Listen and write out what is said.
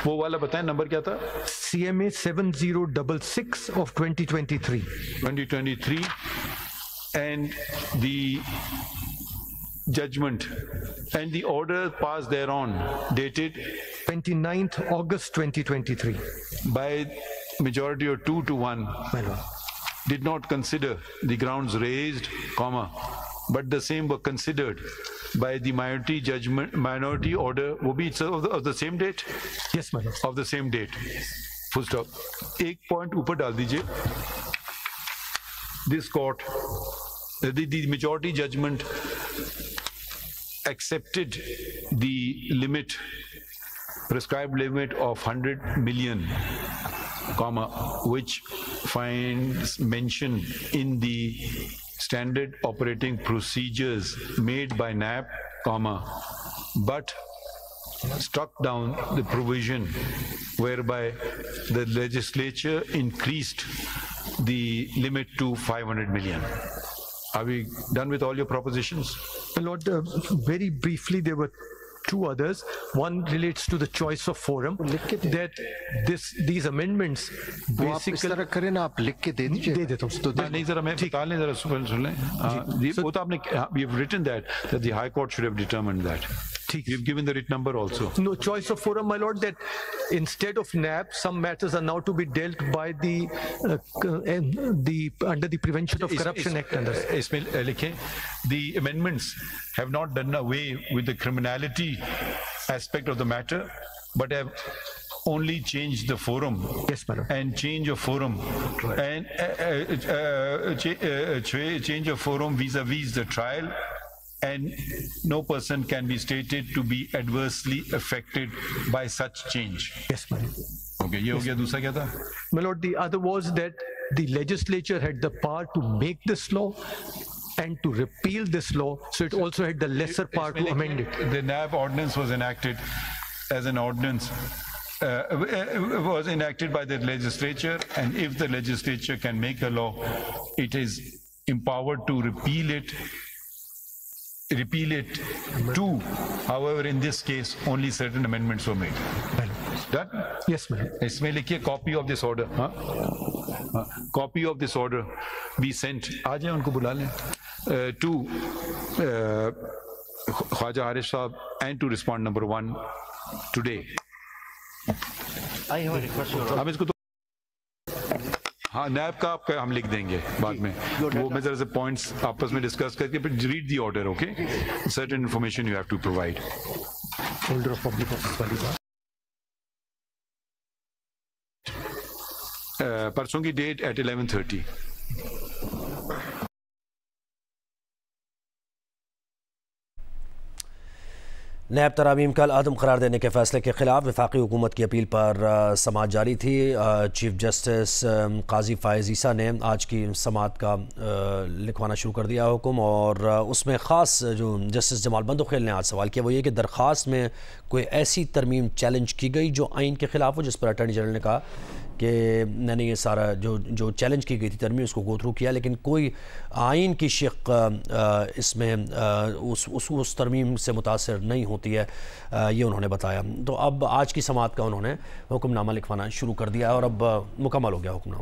वो वाला बताएं, नंबर क्या था? CMA 7066 of 2023. 2023, and the judgment and the order passed thereon dated 29th August 2023. by majority of 2-1 My lord. did not consider the grounds raised, comma, but the same were considered by the minority order. Will be of the same date? Yes, my lord. Of the same date. Full stop. एक point ऊपर डाल दीजिए. This court, the majority judgment accepted the limit, prescribed limit of 100 million, comma, which finds mention in the standard operating procedures made by NAP, comma, but struck down the provision whereby the legislature increased the limit to 500 million. Are we done with all your propositions? My lord, very briefly, there were two others. One relates to the choice of forum. That these amendments basically करें ना, आप लिख के दे दीजिए. दे देता हूँ. तो नहीं जरा मैं बता लें, जरा सुन लें. वो तो आपने, we have written that the High Court should have determined that. We've given the writ number also. No, choice of forum, my lord, that instead of NAP, some matters are now to be dealt by the under the Prevention of Corruption Act. इसमें लिखें, the amendments have not done away with the criminality aspect of the matter, but have only changed the forum. Yes, madam. And change of forum and change of forum vis-a-vis the trial, and no person can be stated to be adversely affected by such change. Yes, madam. Okay, ये हो गया. दूसरा क्या था? My lord, the other was that the legislature had the power to make this law and to repeal this law, so it also had the lesser power to amend it. The NAB ordinance was enacted as an ordinance, was enacted by the legislature, and if the legislature can make a law, it is empowered to repeal it too. However, in this case, only certain amendments were made. Done? Yes, ma'am. इसमें लिखिए copy of this order. Copy of this order be sent. आ जाए, उनको बुला लें. To Khwaja Harish Saab, and to respond number 1 today. I have a request, Your Honor. हम इसको तो हाँ, नैब का आप हम लिख देंगे बाद में. वो मैं जरा से पॉइंट्स आपस में डिस्कस करके फिर read the order. Okay, certain information you have to provide. Holder of public office वाली बात. परसों की डेट at 11:30. नैब तरामीम कल अदम करार देने के फैसले के खिलाफ वफाकी हुकूमत की अपील पर समाअत जारी थी. चीफ जस्टिस काजी फ़ायज़ ईसा ने आज की समाअत का लिखवाना शुरू कर दिया हुक्म, और उसमें ख़ास जो जस्टिस जमाल बंदोखेल ने आज सवाल किया वो ये कि दरख्वास्त में कोई ऐसी तरमीम चैलेंज की गई जो आइन के ख़िलाफ़ हो, जिस पर अटॉर्नी जनरल ने कहा कि मैंने ये सारा जो चैलेंज की गई थी तरमीम उसको गो थ्रू किया, लेकिन कोई आइन की शिक इसमें उस तरमीम से मुतासर नहीं होती है, ये उन्होंने बताया. तो अब आज की समाअत का उन्होंने हुक्मनामा लिखवाना शुरू कर दिया और अब मुकम्मल हो गया हुक्मनामा.